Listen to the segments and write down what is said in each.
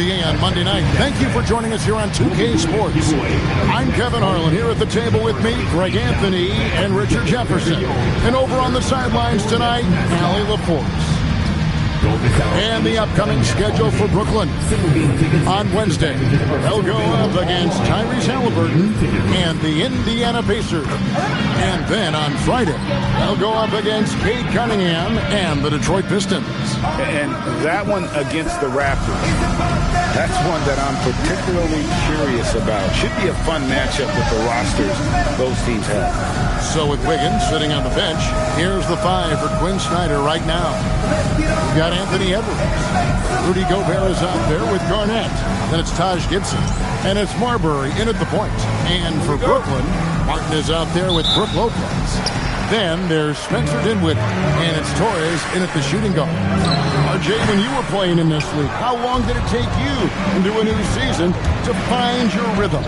NBA on Monday night. Thank you for joining us here on 2K Sports. I'm Kevin Harlan, here at the table with me, Greg Anthony and Richard Jefferson. And over on the sidelines tonight, Allie LaForce. And the upcoming schedule for Brooklyn. On Wednesday, they'll go up against Tyrese Halliburton and the Indiana Pacers. And then on Friday, they'll go up against Cade Cunningham and the Detroit Pistons. And that one against the Raptors, that's one that I'm particularly curious about. Should be a fun matchup with the rosters those teams have. So with Wiggins sitting on the bench, here's the 5 for Quinn Snyder right now. We've got Anthony Edwards. Rudy Gobert is out there with Garnett. Then it's Taj Gibson. And it's Marbury in at the point. And for Brooklyn, Martin is out there with Brook Lopez. Then there's Spencer Dinwiddie. And it's Torres in at the shooting guard. RJ, when you were playing in this league, how long did it take you into a new season to find your rhythm?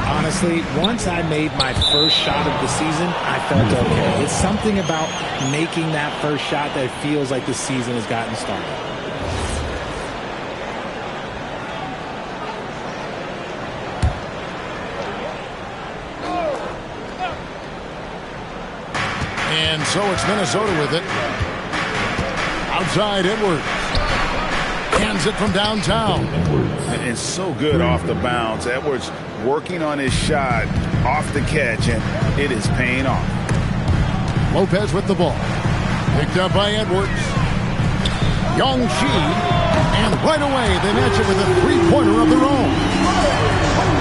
Honestly, once I made my first shot of the season, I felt okay. It's something about making that first shot that feels like the season has gotten started. And so it's Minnesota with it. Outside Edwards. Hands it from downtown. And so good off the bounce. Edwards working on his shot off the catch, and it is paying off. Lopez with the ball. Picked up by Edwards. Yongshi. And right away, they match it with a three-pointer of their own.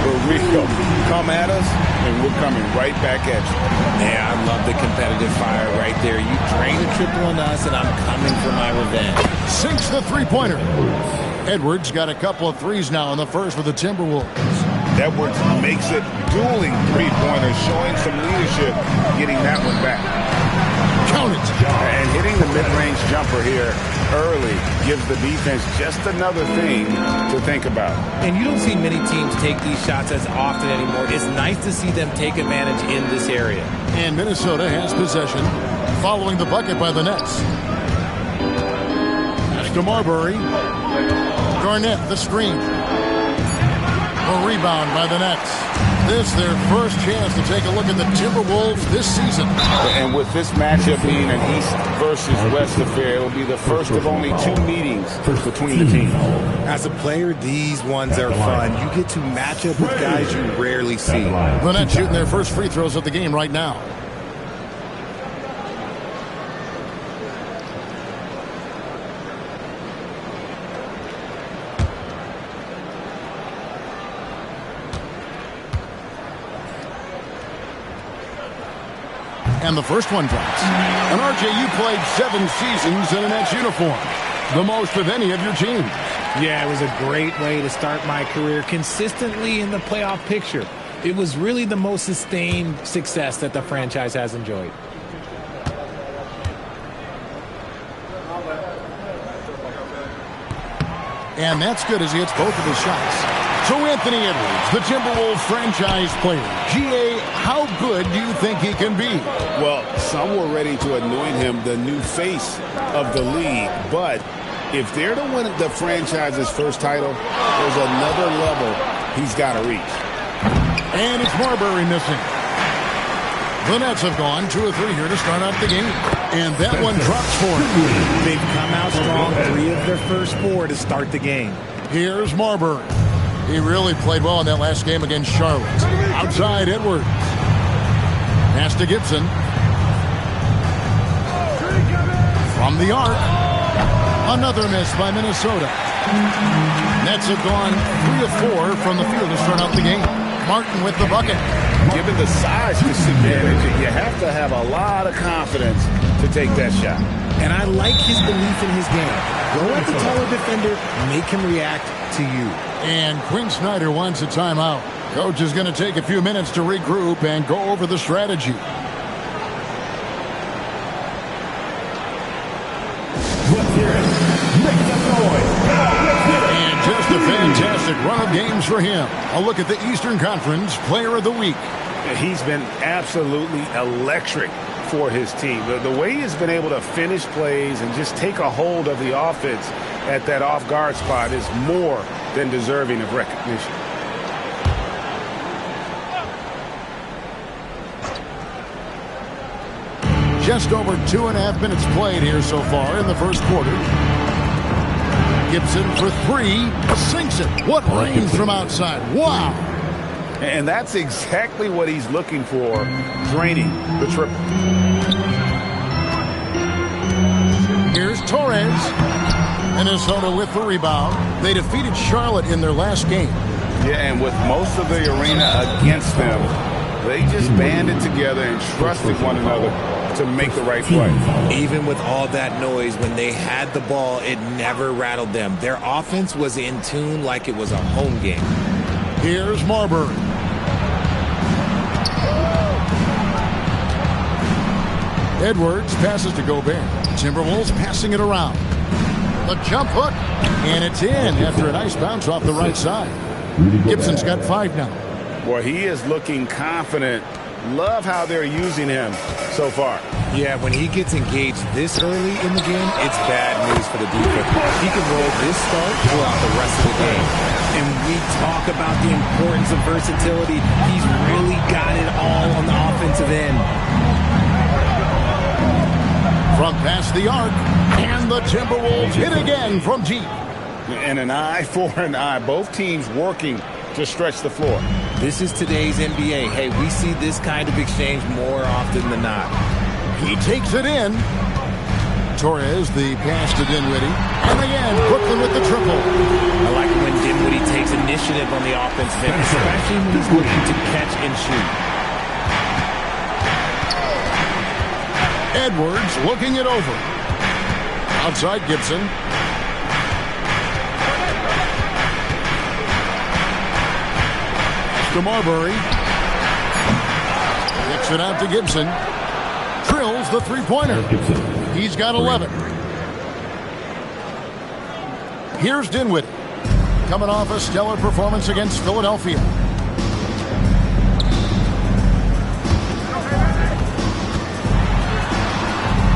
For real. Come at us, and we're coming right back at you. Yeah, I love the competitive fire right there. You drain a triple on us, and I'm coming for my revenge. Sinks the three-pointer. Edwards got a couple of threes now in the first with the Timberwolves. Edwards makes it dueling three-pointers, showing some leadership, getting that one back. Count it. And hitting the mid-range jumper here early gives the defense just another thing to think about. And you don't see many teams take these shots as often anymore. It's nice to see them take advantage in this area. And Minnesota has possession following the bucket by the Nets. Pass to Marbury. Garnett, the screen. A rebound by the Nets. This their first chance to take a look at the Timberwolves this season. And with this matchup being an East versus West affair, it'll be the first of only 2 meetings between the teams. As a player, these ones are fun. You get to match up with guys you rarely see. The Nets shooting their first free throws of the game right now. And the first one drops. And RJ, you played 7 seasons in a Nets uniform. The most of any of your teams. Yeah, it was a great way to start my career consistently in the playoff picture. It was really the most sustained success that the franchise has enjoyed. And that's good as he hits both of his shots. So Anthony Edwards, the Timberwolves franchise player. GA, how good do you think he can be? Well, some were ready to anoint him the new face of the league. But if they're to win the franchise's first title, there's another level he's got to reach. And it's Marbury missing. The Nets have gone 2 or 3 here to start out the game. And that one drops for him. They've come out strong, 3 of their first 4 to start the game. Here's Marbury. He really played well in that last game against Charlotte. Outside Edwards. Pass to Gibson. From the arc. Another miss by Minnesota. Nets have gone 3 of 4 from the field to start out the game. Martin with the bucket. Given the size disadvantage, you have to have a lot of confidence to take that shot. And I like his belief in his game. Go at the taller defender, make him react to you. And Quinn Snyder wants a timeout. Coach is going to take a few minutes to regroup and go over the strategy. And just a fantastic run of games for him. A look at the Eastern Conference Player of the Week. He's been absolutely electric for his team. The way he's been able to finish plays and just take a hold of the offense at that off-guard spot is more than deserving of recognition. Just over 2.5 minutes played here so far in the first quarter. Gibson for three, sinks it. What range from outside. Wow. And that's exactly what he's looking for, draining the triple. Here's Torres. Minnesota with the rebound. They defeated Charlotte in their last game. Yeah, and with most of the arena against them, they just banded together and trusted one another to make the right play. Even with all that noise, when they had the ball, it never rattled them. Their offense was in tune like it was a home game. Here's Marbury. Edwards passes to Gobert. Timberwolves passing it around. The jump hook, and it's in after a nice bounce off the right side. Gibson's got 5 now. Well, he is looking confident. Love how they're using him so far. Yeah, when he gets engaged this early in the game, it's bad news for the defense. He can roll this start throughout the rest of the game. And we talk about the importance of versatility. He's really got it all on the offensive end. From past the arc, and the Timberwolves hit again from deep. And an eye for an eye. Both teams working to stretch the floor. This is today's NBA. Hey, we see this kind of exchange more often than not. He takes it in. Torres, the pass to Dinwiddie. And again, Brooklyn with the triple. I like when Dinwiddie takes initiative on the offensive end, especially when he's looking to catch and shoot. Edwards looking it over. Outside Gibson. To Marbury. Kicks it out to Gibson. Drills the three-pointer. He's got 11. Here's Dinwiddie. Coming off a stellar performance against Philadelphia.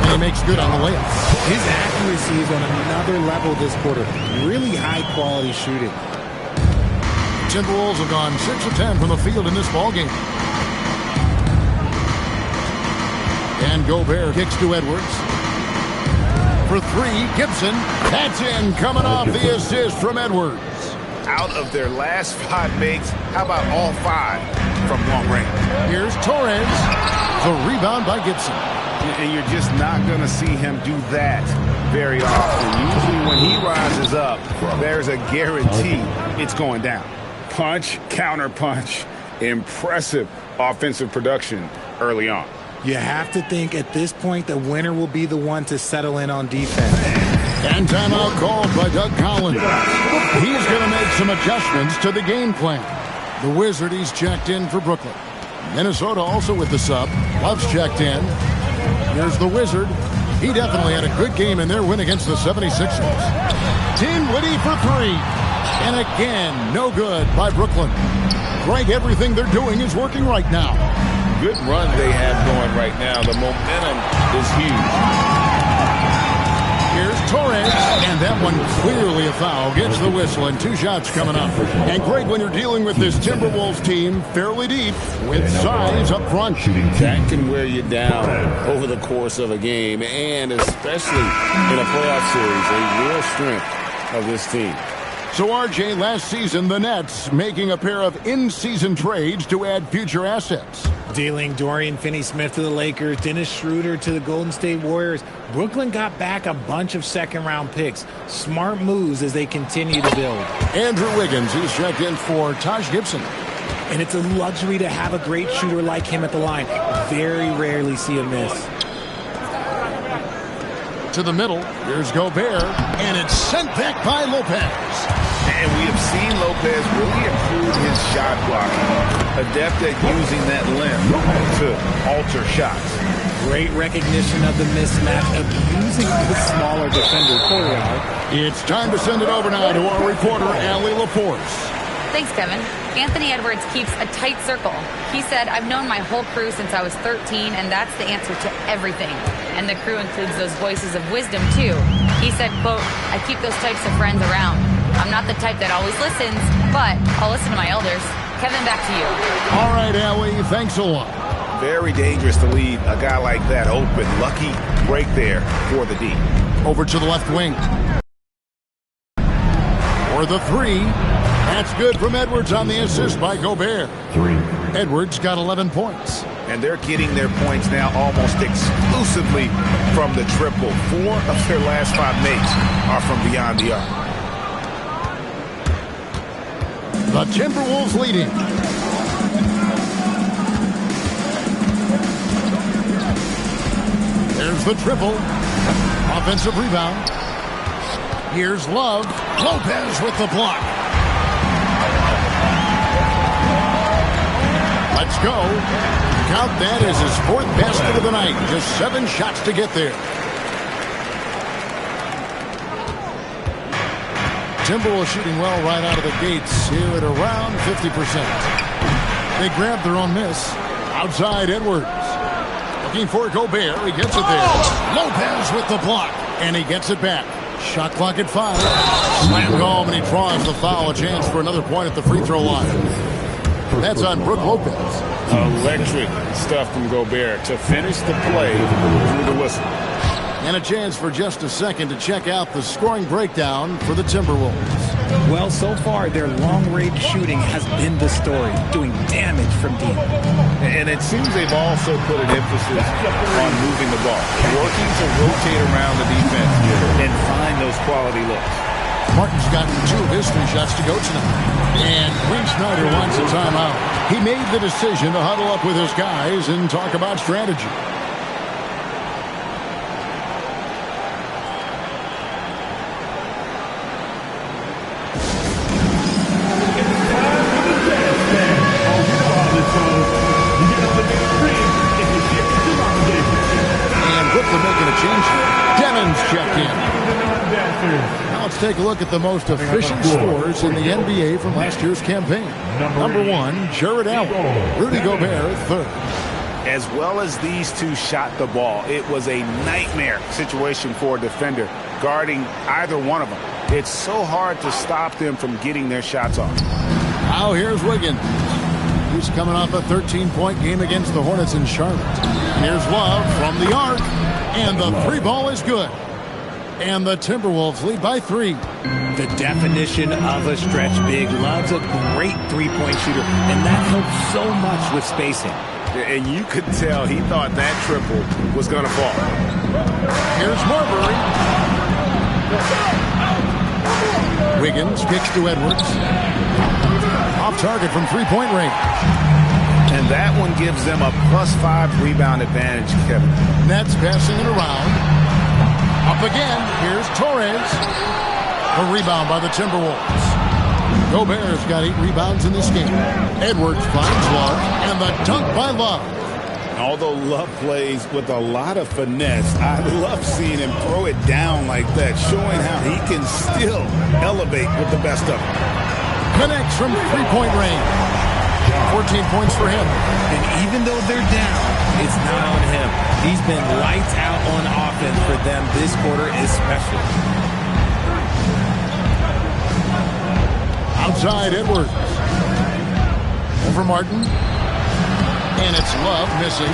And he makes good on the layup. His accuracy is on another level this quarter. Really high-quality shooting. Timberwolves have gone 6 of 10 from the field in this ballgame. And Gobert kicks to Edwards. For three, Gibson. That's in, coming off the assist from Edwards. Out of their last 5 makes, how about all 5 from long range? Here's Torres. The rebound by Gibson. And you're just not going to see him do that very often. Usually when he rises up, there's a guarantee it's going down. Punch, counter punch, impressive offensive production early on. You have to think at this point the winner will be the one to settle in on defense. And timeout called by Doug Collins. He's going to make some adjustments to the game plan. The Wizard, he's checked in for Brooklyn. Minnesota also with the sub. Love's checked in. Here's the Wizard. He definitely had a good game in their win against the 76ers. Dinwiddie for three. And again, no good by Brooklyn. Greg, everything they're doing is working right now. Good run they have going right now. The momentum is huge. Here's Torres. And that one clearly a foul. Gets the whistle and 2 shots coming up. And Greg, when you're dealing with this Timberwolves team fairly deep with size up front. That can wear you down over the course of a game, and especially in a playoff series, a real strength of this team. So, RJ, last season, the Nets making a pair of in-season trades to add future assets. Dealing Dorian Finney-Smith to the Lakers, Dennis Schroeder to the Golden State Warriors. Brooklyn got back a bunch of second-round picks. Smart moves as they continue to build. Andrew Wiggins, he's checked in for Taj Gibson. And it's a luxury to have a great shooter like him at the line. Very rarely see a miss. To the middle, here's Gobert, and it's sent back by Lopez. And we have seen Lopez really improve his shot blocking. Adept at using that limb to alter shots. Great recognition of the mismatch, abusing the smaller defender, Corey. It's time to send it over now to our reporter, Allie LaForce. Thanks, Kevin. Anthony Edwards keeps a tight circle. He said, I've known my whole crew since I was 13, and that's the answer to everything. And the crew includes those voices of wisdom, too. He said, quote, "I keep those types of friends around. I'm not the type that always listens, but I'll listen to my elders." Kevin, back to you. All right, Allie, thanks a lot. Very dangerous to leave a guy like that open. Lucky break there for the D. Over to the left wing. For the three. That's good from Edwards on the assist by Gobert. Edwards got 11 points. And they're getting their points now almost exclusively from the triple. 4 of their last 5 makes are from beyond the arc. The Timberwolves leading. There's the triple. Offensive rebound. Here's Love. Lopez with the block. Let's go. Count that as his 4th basket of the night. Just 7 shots to get there. Timberwolves shooting well right out of the gates here at around 50%. They grab their own miss. Outside Edwards. Looking for Gobert. He gets it there. Lopez with the block. And he gets it back. Shot clock at 5. Slam home and he draws the foul. A chance for another point at the free throw line. That's on Brook Lopez. Electric stuff from Gobert to finish the play through the whistle. And a chance for just a second to check out the scoring breakdown for the Timberwolves. Well, so far, their long-range shooting has been the story, doing damage from deep. And it seems they've also put an emphasis on moving the ball, working to rotate around the defense and find those quality looks. Martin's gotten 2 of his 3 shots to go tonight. And Quinn Snyder wants a timeout. He made the decision to huddle up with his guys and talk about strategy. Take a look at the most efficient scorers in the NBA from last year's campaign. Number 1, Jared Allen. Rudy Gobert, 3rd. As well as these two shot the ball, it was a nightmare situation for a defender guarding either one of them. It's so hard to stop them from getting their shots off. Now here's Wiggins. He's coming off a 13-point game against the Hornets in Charlotte. And here's Love from the arc. And the 3 ball is good. And the Timberwolves lead by 3. The definition of a stretch big. Love's a great 3-point shooter, and that helps so much with spacing. And you could tell he thought that triple was going to fall. Here's Marbury. Wiggins kicks to Edwards. Off target from 3-point range. And that one gives them a +5 rebound advantage, Kevin. Nets passing it around. Up again, here's Torres. A rebound by the Timberwolves. Gobert's got 8 rebounds in this game. Edwards finds Love, and the dunk by Love. Although Love plays with a lot of finesse, I love seeing him throw it down like that, showing how he can still elevate with the best of them. Connects from 3-point range. 14 points for him. And even though they're down, it's not on him. He's been lights out on offense for them this quarter especially. Outside Edwards. Over Martin. And it's Love missing.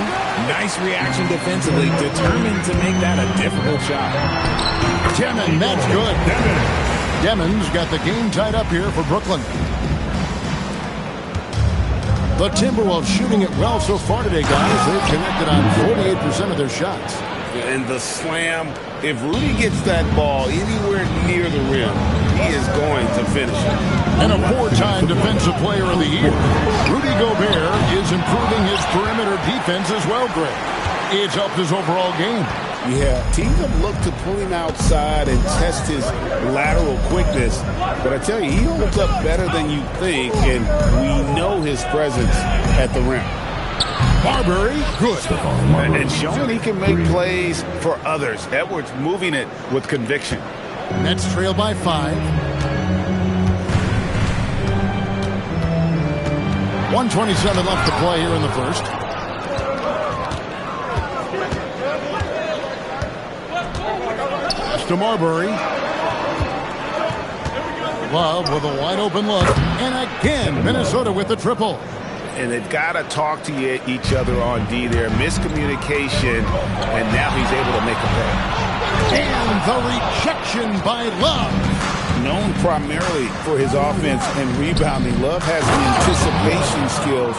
Nice reaction defensively, determined to make that a difficult shot. Demon, that's good. Demon's got the game tied up here for Brooklyn. The Timberwolves shooting it well so far today, guys. They've connected on 48% of their shots. And the slam, if Rudy gets that ball anywhere near the rim, he is going to finish it. And a 4-time Defensive Player of the Year. Rudy Gobert is improving his perimeter defense as well, Greg. It's helped his overall game. Yeah, teams have looked to pull him outside and test his lateral quickness. But I tell you, he holds up better than you think, and we know his presence at the rim. Marbury, good. And showing he can make plays for others. Edwards moving it with conviction. Nets trail by 5. 1:27 left to play here in the first. to Marbury. Love with a wide open look. And again, Minnesota with the triple. And they've got to talk to each other on D there. Miscommunication, and now he's able to make a play. And the rejection by Love. Known primarily for his offense and rebounding, Love has the anticipation skills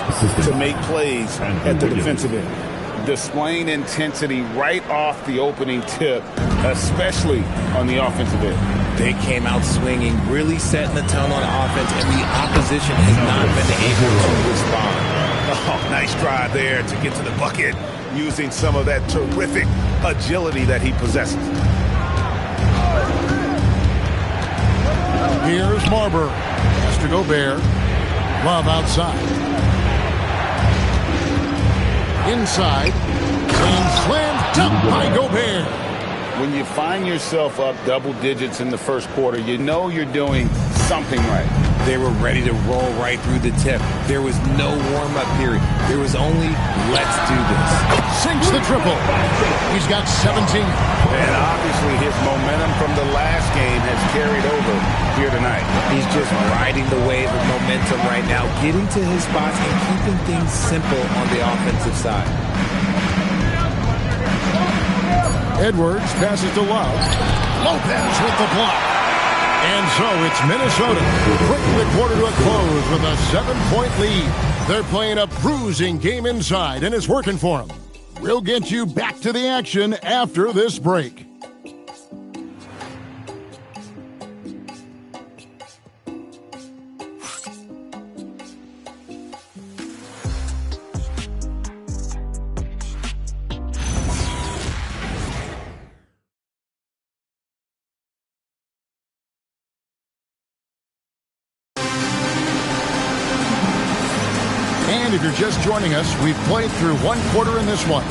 to make plays at the defensive end. Displaying intensity right off the opening tip, especially on the offensive end. They came out swinging, really setting the tone on offense, and the opposition has not been able to respond. Oh, nice drive there to get to the bucket, using some of that terrific agility that he possesses. Here's Marbury. Has to Gobert. Love outside. Inside. Same slam dunk by Gobert. When you find yourself up double digits in the first quarter, you know you're doing something right. They were ready to roll right through the tip. There was no warm-up period. There was only, let's do this. Sinks the triple. He's got 17. And obviously his momentum from the last game has carried over here tonight. He's just riding the wave of momentum right now, getting to his spots and keeping things simple on the offensive side. Edwards passes to Love. Lopez with the block. And so it's Minnesota bringing the quarter to a close with a 7-point lead. They're playing a bruising game inside, and it's working for them. We'll get you back to the action after this break. And if you're just joining us, we've played through one quarter in this one.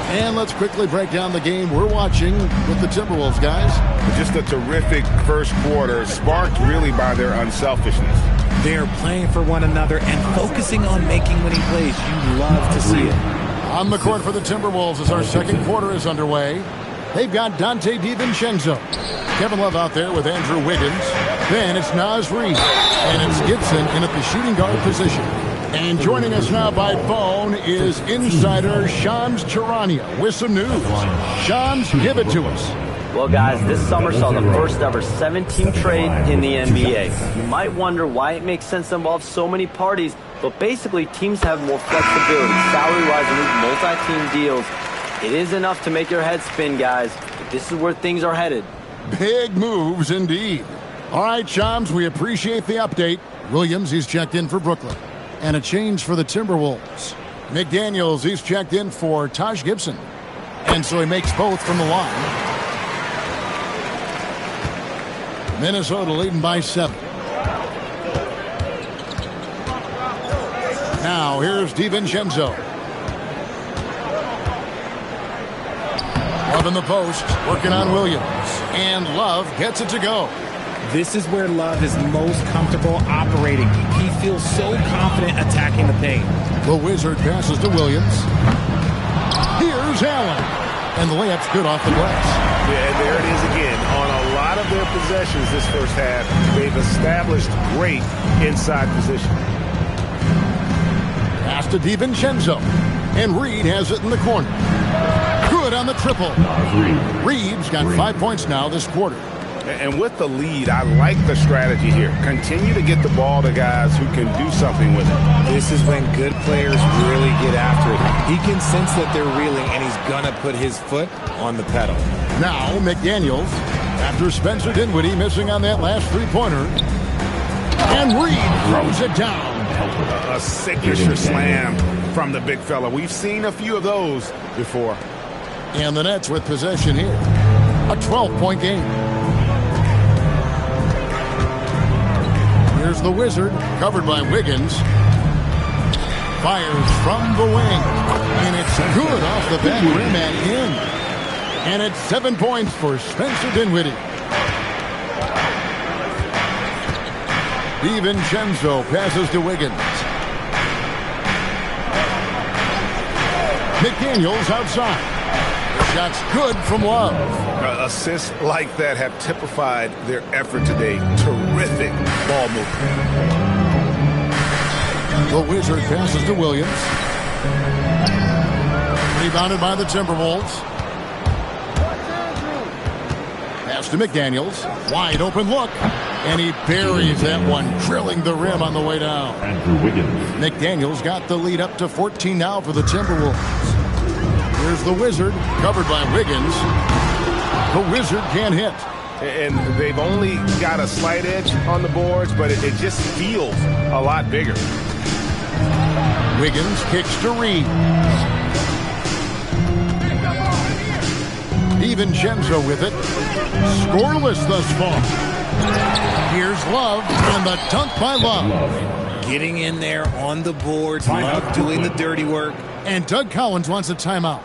And let's quickly break down the game we're watching with the Timberwolves, guys. Just a terrific first quarter, sparked really by their unselfishness. They're playing for one another and focusing on making winning plays. You love to see it. On the court for the Timberwolves as our second quarter is underway. They've got Dante DiVincenzo. Kevin Love out there with Andrew Wiggins. Then it's Naz Reid. And it's Gibson in at the shooting guard position. And joining us now by phone is insider Shams Charania with some news. Shams, give it to us. Well, guys, this summer saw the first ever 7-team trade in the NBA. You might wonder why it makes sense to involve so many parties, but basically teams have more flexibility, salary-wise, and with multi-team deals. It is enough to make your head spin, guys. But this is where things are headed. Big moves indeed. All right, Shams, we appreciate the update. Williams, he's checked in for Brooklyn. And a change for the Timberwolves. McDaniels, he's checked in for Taj Gibson. And so he makes both from the line. Minnesota leading by 7. Now here's DiVincenzo. Love in the post, working on Williams. And Love gets it to go. This is where Love is most comfortable operating. He feels so confident attacking the paint. The Wizard passes to Williams. Here's Allen. And the layup's good off the glass. Yeah, there it is again. On a lot of their possessions this first half, they've established great inside position. Pass to DiVincenzo. And Reid has it in the corner. Good on the triple. Reid's got 5 points now this quarter. And with the lead, I like the strategy here. Continue to get the ball to guys who can do something with it. This is when good players really get after it. He can sense that they're reeling, and he's going to put his foot on the pedal. Now McDaniels, after Spencer Dinwiddie missing on that last three-pointer. And Reid throws it down. A signature slam from the big fella. We've seen a few of those before. And the Nets with possession here. A 12-point game. Here's the Wizard, covered by Wiggins. Fires from the wing. And it's good off the back rim and in. And it's 7 points for Spencer Dinwiddie. DiVincenzo passes to Wiggins. McDaniels outside. shot's good from Love. Assists like that have typified their effort today. Terrific ball movement. The Wizard passes to Williams. Rebounded by the Timberwolves. Pass to McDaniels. Wide open look. And he buries that one, drilling the rim on the way down. McDaniels got the lead up to 14 now for the Timberwolves. Here's the Wizard, covered by Wiggins. The Wizard can't hit. And they've only got a slight edge on the boards, but it just feels a lot bigger. Wiggins kicks to Reed. DiVincenzo with it. Scoreless thus far. Here's Love, and the dunk by Love. Getting in there on the boards, Love doing the dirty work. And Doug Collins wants a timeout.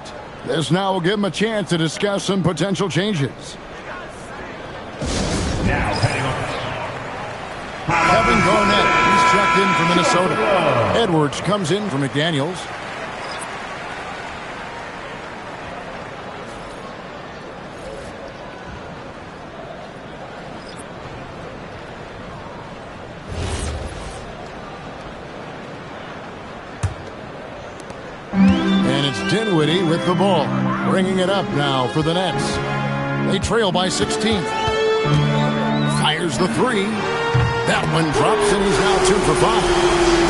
This now will give him a chance to discuss some potential changes. Now heading over. Kevin Garnett, he's checked in for Minnesota. Edwards comes in for McDaniels. And it's Dinwiddie with the ball, bringing it up now for the Nets. They trail by 16. Fires the three. That one drops, and he's now 2 for 5.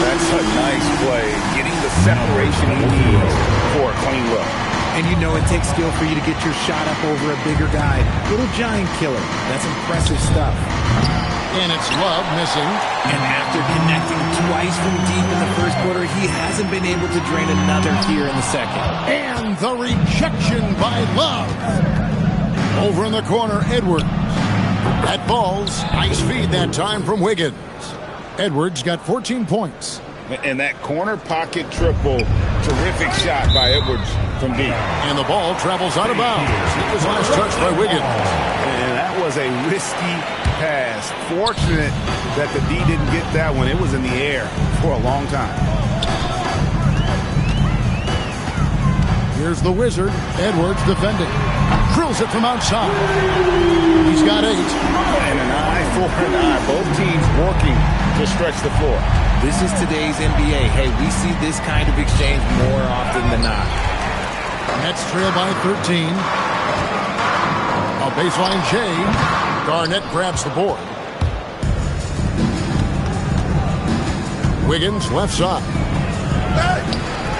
That's a nice play, getting the separation he needs for a clean look. And you know it takes skill for you to get your shot up over a bigger guy. Little giant killer. That's impressive stuff. And it's Love missing. And after connecting twice from deep in the first quarter, he hasn't been able to drain another here in the second. And the rejection by Love. Over in the corner, Edwards. That ball's ice feed that time from Wiggins. Edwards got 14 points. And that corner pocket triple, terrific shot by Edwards from deep. And the ball travels out of bounds. It was last touched by Wiggins. And that was a risky pass. Fortunate that the D didn't get that one. It was in the air for a long time. Here's the Wizard. Edwards defending. Drills it from outside. He's got 8. And an eye for an eye. Both teams working to stretch the floor. This is today's NBA. Hey, we see this kind of exchange more often than not. Nets trail by 13. A baseline J. Garnett grabs the board. Wiggins left side.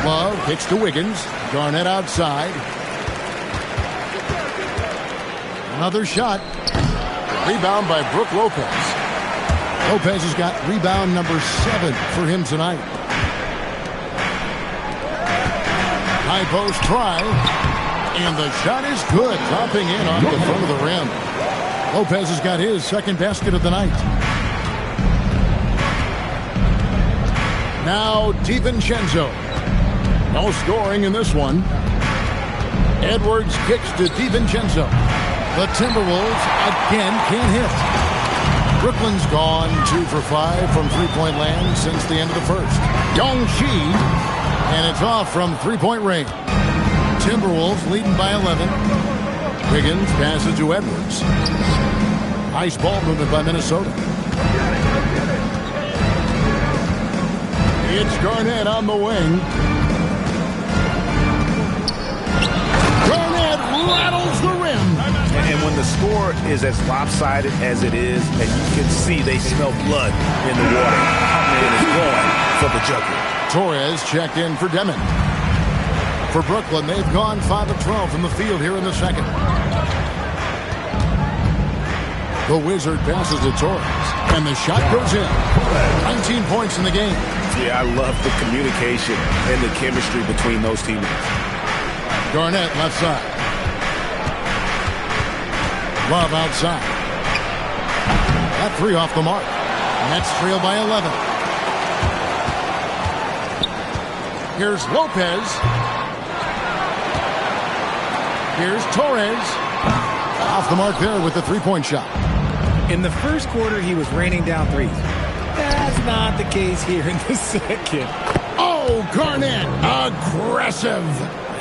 Love kicks to Wiggins. Garnett outside. Another shot. Rebound by Brook Lopez. Lopez has got rebound number 7 for him tonight. High post try. And the shot is good. Dropping in off the front of the rim. Lopez has got his second basket of the night. Now DiVincenzo. No scoring in this one. Edwards kicks to DiVincenzo. The Timberwolves again can't hit. Brooklyn's gone 2 for 5 from three-point land since the end of the first. Yongshi, and it's off from three-point range. Timberwolves leading by 11. Wiggins passes to Edwards. Nice ball movement by Minnesota. It's Garnett on the wing. Garnett rattles the rim. And when the score is as lopsided as it is, and you can see they smell blood in the water, Huffman is going for the jugular. Torres checked in for Demon. For Brooklyn, they've gone 5 of 12 from the field here in the second. The Wizard passes to Torres, and the shot goes in. 19 points in the game. Yeah, I love the communication and the chemistry between those teammates. Garnett left side. Love outside. That 3 off the mark. Nets trail by 11. Here's Lopez. Here's Torres. Off the mark there with the three-point shot. In the first quarter, he was raining down threes. That's not the case here in the second. Oh, Garnett, aggressive.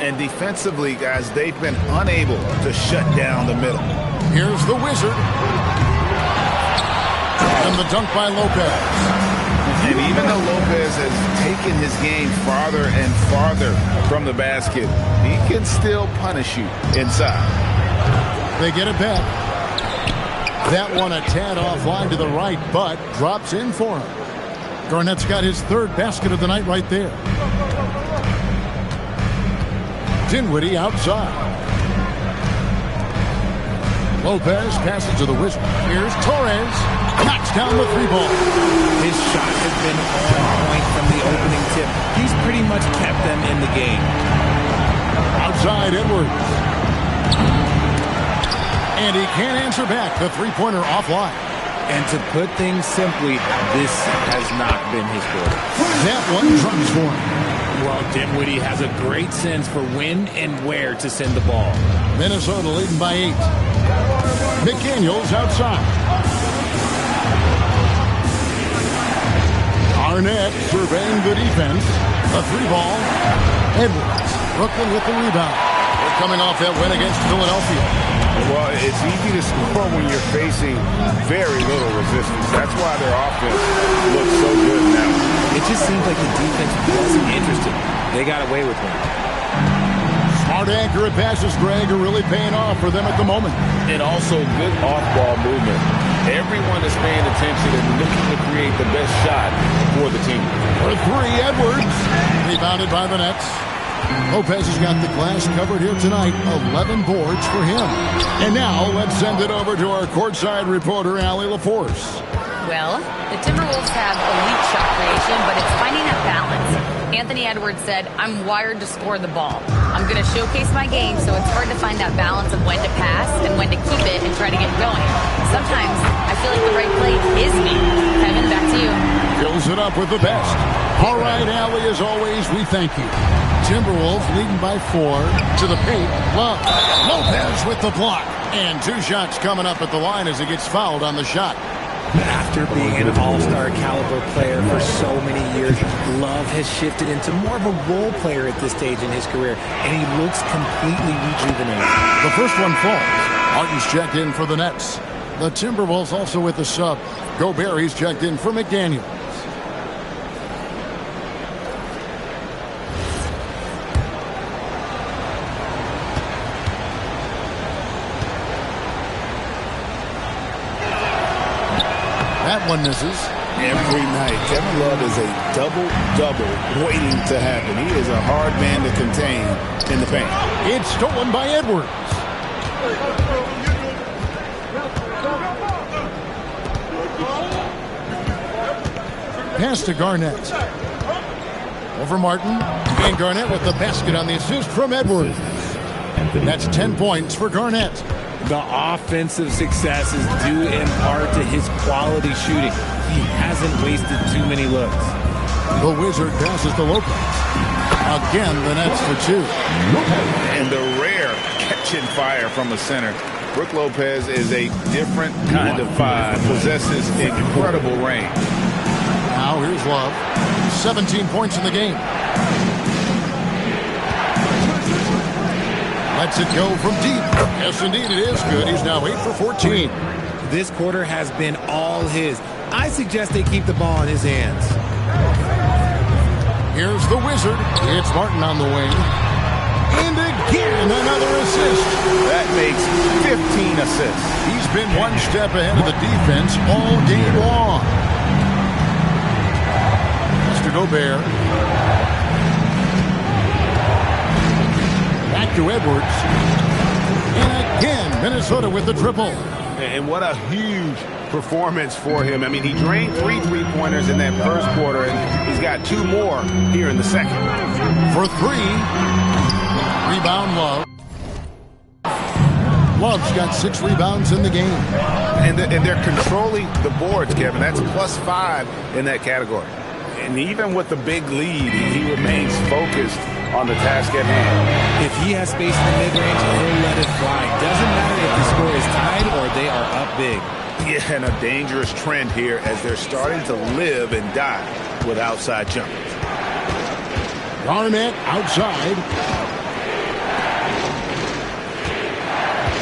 And defensively, guys, they've been unable to shut down the middle. Here's the Wizard. And the dunk by Lopez. And even though Lopez has taken his game farther and farther from the basket, he can still punish you inside. They get it back. That one a tad offline to the right, but drops in for him. Garnett's got his third basket of the night right there. Dinwiddie outside. Lopez passes to the Wizard. Here's Torres. Knocks down the three ball. His shot has been on point from the opening tip. He's pretty much kept them in the game. Outside Edwards. And he can't answer back. The three-pointer offline. And to put things simply, this has not been his quarter. That one drops for him. Well, Dinwiddie has a great sense for when and where to send the ball. Minnesota leading by 8. McDaniels outside. Arnett surveying the defense. A three ball. Edwards. Brooklyn with the rebound. They're coming off that win against Philadelphia. Well, it's easy to score when you're facing very little resistance. That's why their offense looks so good now. It just seems like the defense wasn't interested. They got away with one. Smart, accurate passes, Greg, are really paying off for them at the moment. And also good off-ball movement. Everyone is paying attention and looking to create the best shot for the team. For three, Edwards. Rebounded by the Nets. Lopez has got the glass covered here tonight. 11 boards for him. And now let's send it over to our courtside reporter, Allie LaForce. Well, the Timberwolves have elite shot creation, but it's finding that balance. Anthony Edwards said, "I'm wired to score the ball. I'm going to showcase my game, so it's hard to find that balance of when to pass and when to keep it and try to get going. Sometimes I feel like the right play is me." Kevin, back to you. Fills it up with the best. All right, Allie, as always, we thank you. Timberwolves leading by 4 to the paint. Love. Lopez with the block. And 2 shots coming up at the line as he gets fouled on the shot. After being an all-star caliber player for so many years, Love has shifted into more of a role player at this stage in his career, and he looks completely rejuvenated. The first one falls. Martin's checked in for the Nets. The Timberwolves also with the sub. Gobert, he's checked in for McDaniels. That one misses. Every night, Kevin Love is a double-double waiting to happen. He is a hard man to contain in the paint. It's stolen by Edwards. Pass to Garnett. Over Martin. And Garnett with the basket on the assist from Edwards. That's 10 points for Garnett. The offensive success is due in part to his quality shooting. He hasn't wasted too many looks. The Wizard passes to Lopez. Again, the Nets for 2. And the rare catching fire from the center. Brook Lopez is a different kind of 5. Possesses incredible range. Now here's Love. 17 points in the game. Lets it go from deep. Yes, indeed, it is good. He's now 8 for 14. This quarter has been all his. I suggest they keep the ball in his hands. Here's the Wizard. It's Martin on the wing. And again, another assist. That makes 15 assists. He's been one step ahead of the defense all game long. Mr. Gobert. Back to Edwards. And again, Minnesota with the triple. And what a huge performance for him. I mean, he drained 3 three-pointers in that first quarter, and he's got 2 more here in the second. For 3. Rebound Love. Love's got 6 rebounds in the game. And they're controlling the boards, Kevin. That's +5 in that category. And even with the big lead, he remains focused on the task at hand. If he has space in the mid-range, he'll let it fly. Doesn't matter if the score is tied or they are up big. Yeah, and a dangerous trend here as they're starting to live and die with outside jumpers. Garnett outside.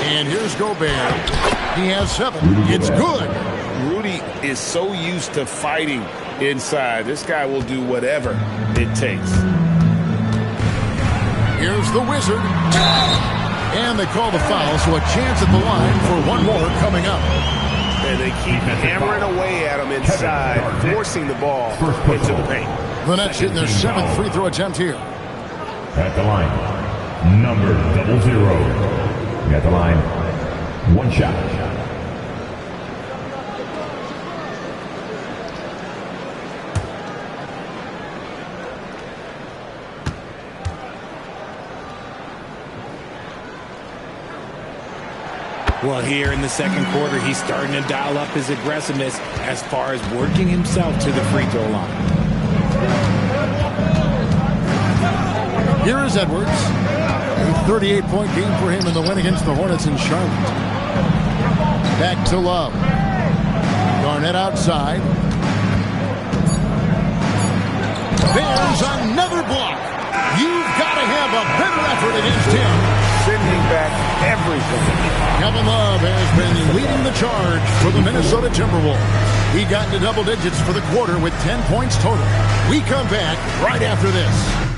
And here's Gobert. He has 7. It's good. Rudy is so used to fighting inside. This guy will do whatever it takes. Here's the Wizard. And they call the foul, so a chance at the line for one more coming up. And they keep hammering away at him inside, forcing the ball into the paint. The Nets hitting their 7th free throw attempt here. At the line, number 00. At the line, 1 shot. Well, here in the second quarter, he's starting to dial up his aggressiveness as far as working himself to the free throw line. Here is Edwards. A 38-point game for him in the win against the Hornets in Charlotte. Back to Love. Garnett outside. There's another block. You've got to have a better effort against him. Sending back everything. Kevin Love has been leading the charge for the Minnesota Timberwolves. He got into double digits for the quarter with 10 points total. We come back right after this.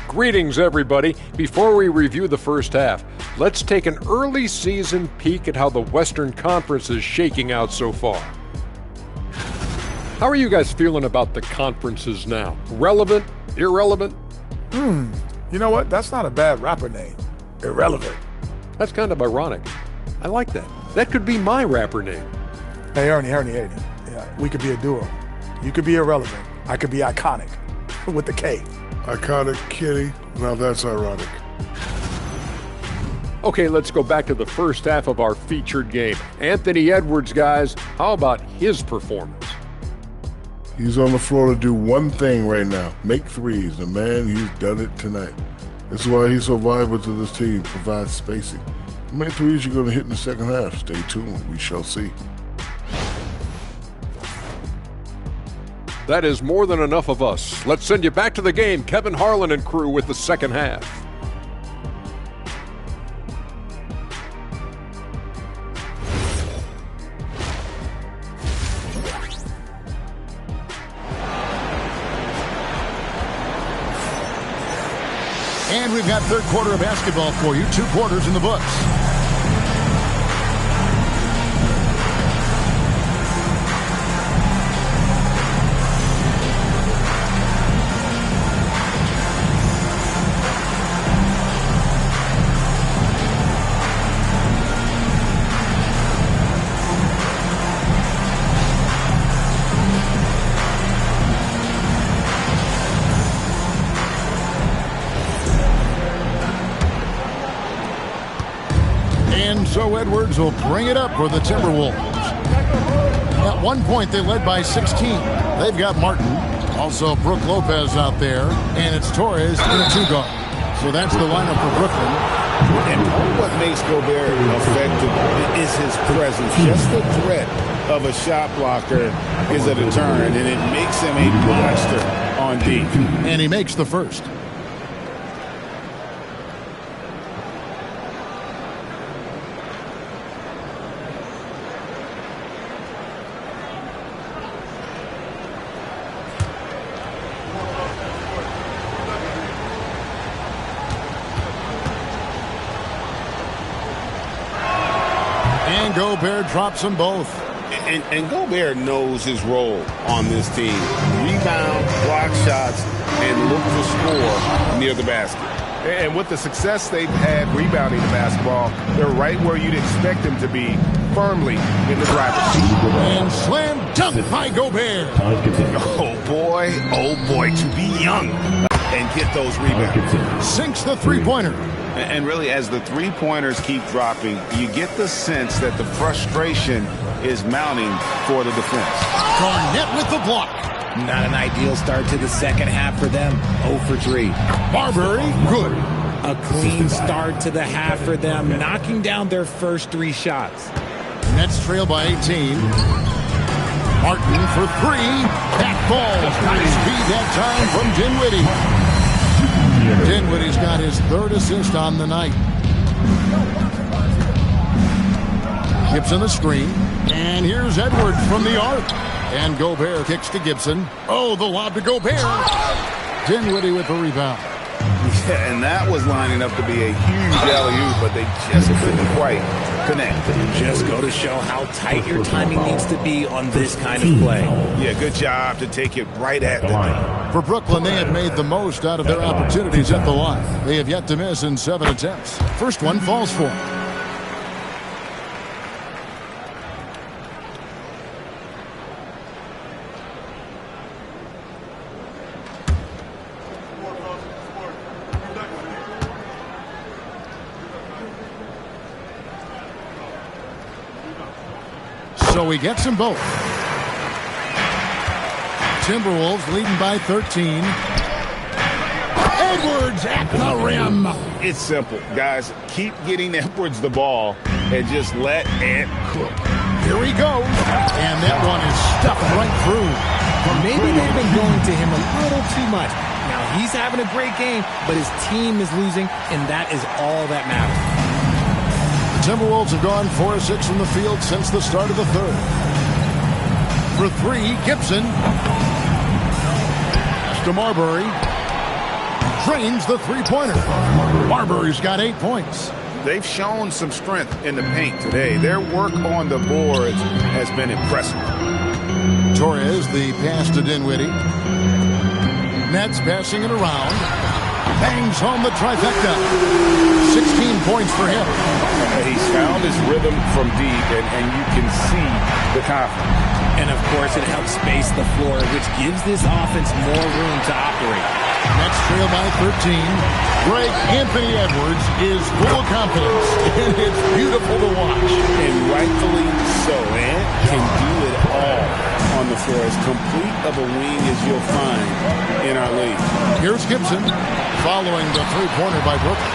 Greetings, everybody. Before we review the first half, let's take an early season peek at how the Western Conference is shaking out so far. How are you guys feeling about the conferences now? Relevant? Irrelevant? You know what? That's not a bad rapper name. Irrelevant. That's kind of ironic. I like that. That could be my rapper name. Hey, Ernie. Yeah, we could be a duo. You could be irrelevant. I could be iconic with the K. Iconic Kitty. Now that's ironic. Okay, let's go back to the first half of our featured game. Anthony Edwards, guys, how about his performance? He's on the floor to do one thing right now. Make threes. And man, he's done it tonight. This is why he's so valuable to this team. Provides spacing. How many threes you're going to hit in the second half? Stay tuned. We shall see. That is more than enough of us. Let's send you back to the game. Kevin Harlan and crew with the second half. And we've got third quarter of basketball for you. 2 quarters in the books. So Edwards will bring it up for the Timberwolves. At one point, they led by 16. They've got Martin, also Brook Lopez out there, and it's Torres in a 2-guard. So that's the lineup for Brooklyn. And part of what makes Gobert effective is his presence. Just the threat of a shot blocker is a deterrent, and it makes him a monster on D. And he makes the first. Gobert drops them both. And Gobert knows his role on this team. Rebound, block shots, and look to score near the basket. And with the success they've had rebounding the basketball, they're right where you'd expect them to be, firmly in the driver's seat. And slam dunk by Gobert. Oh boy, to be young and get those rebounds. Sinks the three-pointer. And really, as the three-pointers keep dropping, you get the sense that the frustration is mounting for the defense. Garnett with the block. Not an ideal start to the second half for them. 0 for 3. Marbury, good. A clean start to the half for them, knocking down their first 3 shots. Nets trail by 18. Martin for 3. Back ball. Nice feed that time from Dinwiddie. Dinwiddie's got his 3rd assist on the night. Gibson the screen. And here's Edwards from the arc. And Gobert kicks to Gibson. Oh, the lob to Gobert. Dinwiddie with the rebound. Yeah, and that was lining up to be a huge alley-oop, but they just couldn't quite connect. Just go to show how tight your timing needs to be on this kind of play. Yeah, good job to take it right at the line. For Brooklyn, they have made the most out of their opportunities at the line. They have yet to miss in 7 attempts. First one falls for them. So he gets them both. Timberwolves leading by 13. Edwards at the rim. It's simple, guys. Keep getting Edwards the ball and just let Ant cook. Here he goes. And that one is stuffed right through. Maybe they've been going to him a little too much. Now he's having a great game, but his team is losing, and that is all that matters. The Timberwolves have gone 4 of 6 from the field since the start of the 3rd. For 3, Gibson. To Marbury. drains the three-pointer. Marbury's got 8 points. They've shown some strength in the paint today. Their work on the boards has been impressive. Torres, the pass to Dinwiddie. Nets passing it around. Bangs home the trifecta. 16 points for him. He's found his rhythm from deep, and you can see the confidence. And, of course, it helps space the floor, which gives this offense more room to operate. Nets trail by 13. Greg, Anthony Edwards is full of confidence, and it's beautiful to watch. And rightfully so. Ant can do it all on the floor. As complete of a wing as you'll find in our league. Here's Gibson following the three-pointer by Brooklyn.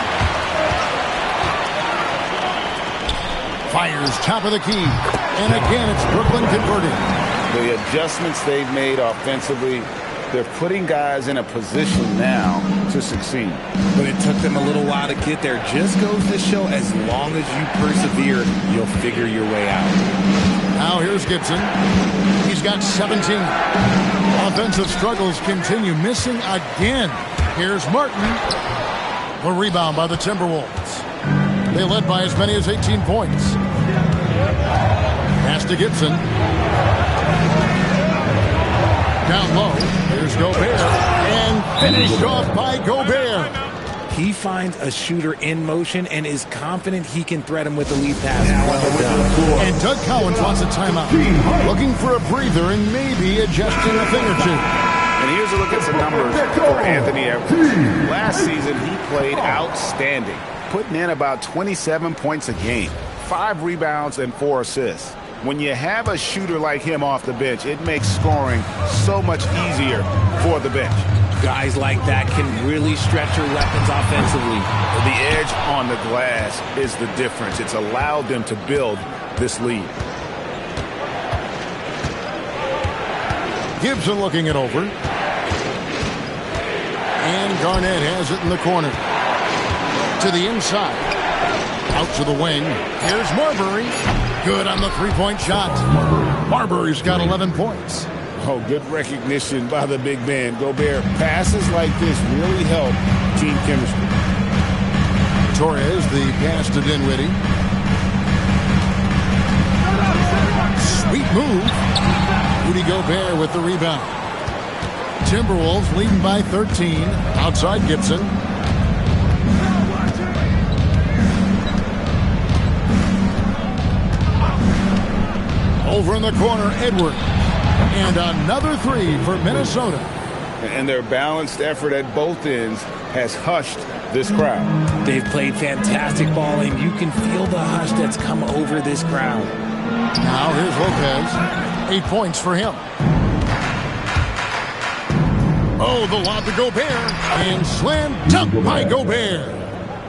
Fires top of the key. And again, it's Brooklyn converting. The adjustments they've made offensively, they're putting guys in a position now to succeed. But it took them a little while to get there. Just goes to show as long as you persevere, you'll figure your way out. Now here's Gibson. He's got 17. Offensive struggles continue. Missing again. Here's Martin. The rebound by the Timberwolves. They led by as many as 18 points. Pass to Gibson. Down low. Here's Gobert. And finished off by Gobert. He finds a shooter in motion and is confident he can threat him with the lead pass. Well done. And Doug Collins wants a timeout. Looking for a breather and maybe adjusting a thing or two. And here's a look at some numbers for Anthony Edwards. Last season, he played outstanding, putting in about 27 points a game, 5 rebounds and 4 assists. When you have a shooter like him off the bench, it makes scoring so much easier for the bench. Guys like that can really stretch your weapons offensively. The edge on the glass is the difference. It's allowed them to build this lead. Gibson looking it over. And Garnett has it in the corner. To the inside. Out to the wing. Here's Marbury. Good on the three-point shot. Marbury's got 11 points. Oh, good recognition by the big man. Gobert, passes like this really help team chemistry. Torres, the pass to Dinwiddie. Sweet move. Rudy Gobert with the rebound. Timberwolves leading by 13. Outside Gibson. Over in the corner, Edwards. And another three for Minnesota. And their balanced effort at both ends has hushed this crowd. They've played fantastic ball, and you can feel the hush that's come over this crowd. Now here's Lopez. 8 points for him. Oh, the lob to Gobert. And slam dunk by Gobert.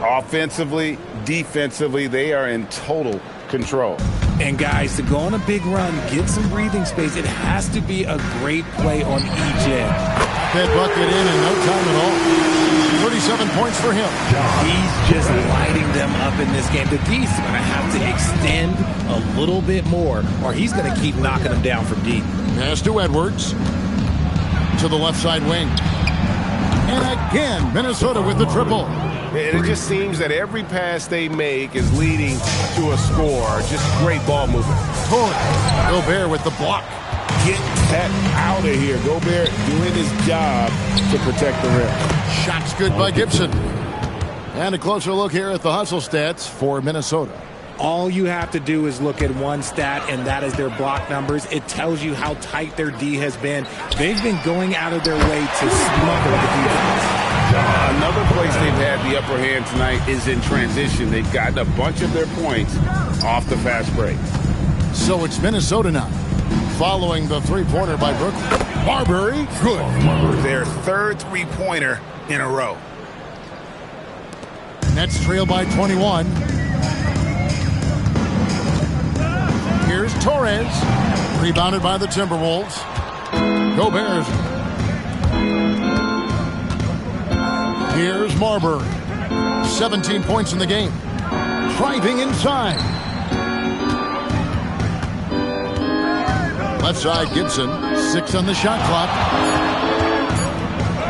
Offensively, defensively, they are in total control. And guys, to go on a big run, get some breathing space, it has to be a great play on each end. That bucket in no time at all. 37 points for him. He's just lighting them up in this game. The D's going to have to extend a little bit more, or he's going to keep knocking them down from deep. Pass to Edwards. To the left side wing. And again, Minnesota with the triple. And it just seems that every pass they make is leading to a score. Just great ball movement. Gobert with the block. Get that out of here. Gobert doing his job to protect the rim. Shots good by Gibson. And a closer look here at the hustle stats for Minnesota. All you have to do is look at one stat, and that is their block numbers. It tells you how tight their D has been. They've been going out of their way to smother the defense. Another place they've had the upper hand tonight is in transition. They've gotten a bunch of their points off the fast break. So it's Minnesota now, following the three-pointer by Brooklyn. Marbury, good. Their third three-pointer in a row. Nets trail by 21. Here's Torres, rebounded by the Timberwolves. Gobert. Here's Marbury. 17 points in the game. Driving inside. Left side, Gibson. 6 on the shot clock.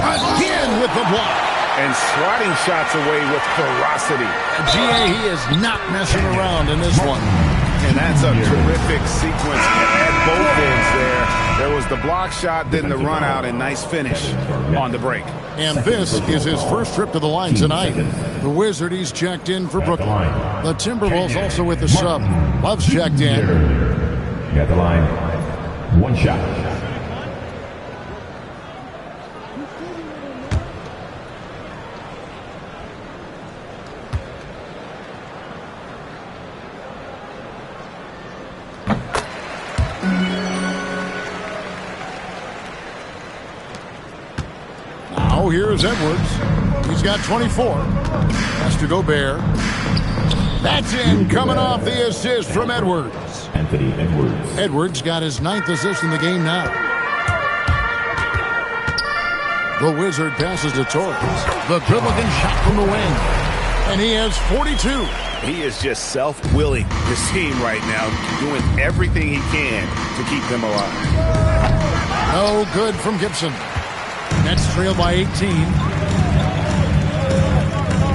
Again with the block. and swatting shots away with ferocity. GA, he is not messing around in this one. And that's a terrific sequence at both ends there. There was the block shot, then the run out, and nice finish on the break. And this is his first trip to the line tonight. The Wizard, he's checked in for Brooklyn. The Timberwolves also with the sub. Love's checked in. At the line, one shot. Now here's Edwards. He's got 24. Has to Gobert. That's in, coming off the assist from Edwards. Anthony Edwards. Edwards got his 9th assist in the game now. The Wizard passes to Torres. The good-looking shot from the wing. And he has 42. He is just self-willing this team right now, doing everything he can to keep them alive. No good from Gibson. Nets trail by 18.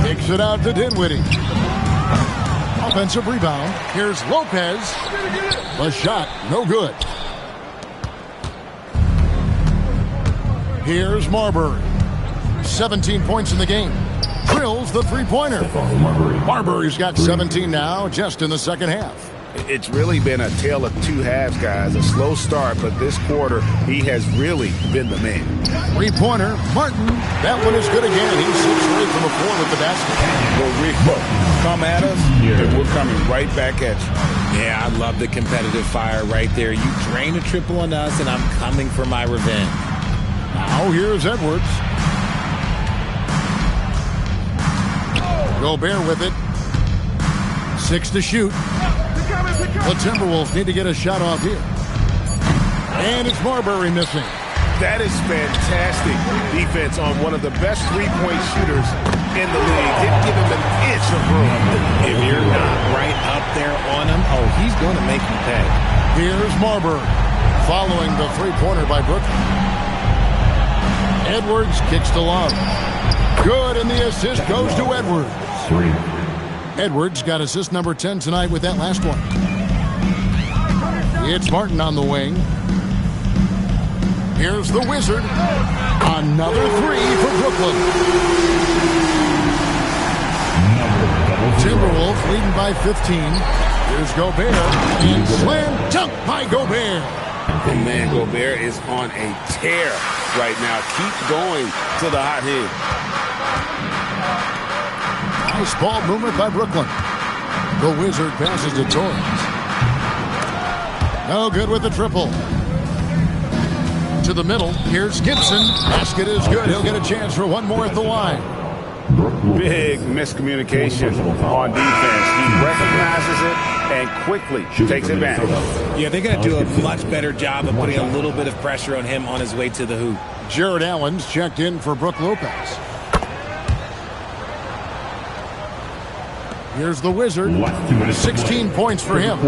Kicks it out to Dinwiddie. Offensive rebound. Here's Lopez. The shot, no good. Here's Marbury. 17 points in the game. Drills the three-pointer. Marbury's got 17 now, just in the second half. It's really been a tale of two halves, guys. A slow start, but this quarter, he has really been the man. Three-pointer, Martin. That one is good again. He's 6 away from the floor with the basket. Well, Rick, come at us, and we're coming right back at you. Yeah, I love the competitive fire right there. You drain a triple on us, and I'm coming for my revenge. Now here's Edwards. Gobert with it. 6 to shoot. The Timberwolves need to get a shot off here. And it's Marbury missing. That is fantastic defense on one of the best three-point shooters in the league. Didn't give him an inch of room. If you're not right up there on him, oh, he's going to make you pay. Here's Marbury following the three-pointer by Brooklyn. Edwards kicks to Love. Good, and the assist goes to Edwards. 3. Edwards got assist number 10 tonight with that last one. It's Martin on the wing. Here's the Wizard. Another 3 for Brooklyn. Timberwolves leading by 15. Here's Gobert. And slam dunk by Gobert. And man, Gobert is on a tear right now. Keep going to the hot hand. Nice ball movement by Brooklyn. The Wizard passes to Torres. No good with the triple. To the middle. Here's Gibson. Basket is good. He'll get a chance for one more at the line. Big miscommunication on defense. He recognizes it and quickly takes advantage. Yeah, they're going to do a much better job of putting a little bit of pressure on him on his way to the hoop. Jared Allen's checked in for Brook Lopez. Here's the Wizard. 16 points for him.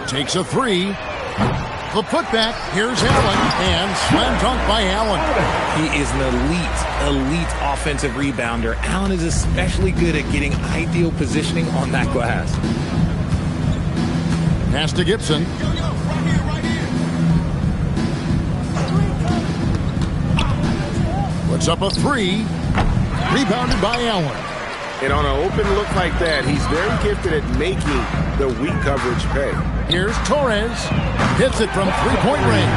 Takes a 3. The putback. Here's Allen. And slam dunk by Allen. He is an elite offensive rebounder. Allen is especially good at getting ideal positioning on that glass. Pass to Gibson. Puts up a 3. Rebounded by Allen. And on an open look like that, he's very gifted at making the weak coverage pay. Here's Torres. Hits it from three-point range.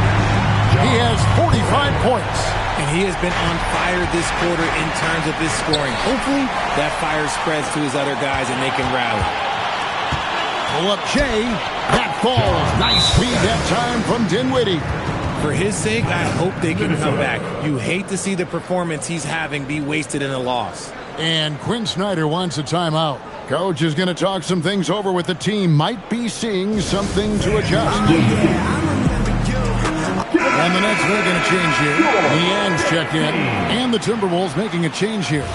He has 45 points. And he has been on fire this quarter in terms of his scoring. Hopefully, that fire spreads to his other guys and they can rally. Pull up Jay. That falls. Nice speed that time from Dinwiddie. For his sake, I hope they can come back. You hate to see the performance he's having be wasted in a loss. And Quinn Snyder wants a timeout. Coach is going to talk some things over with the team. Might be seeing something to adjust. And the Nets making a change here. Niang's checked in. And the Timberwolves making a change here.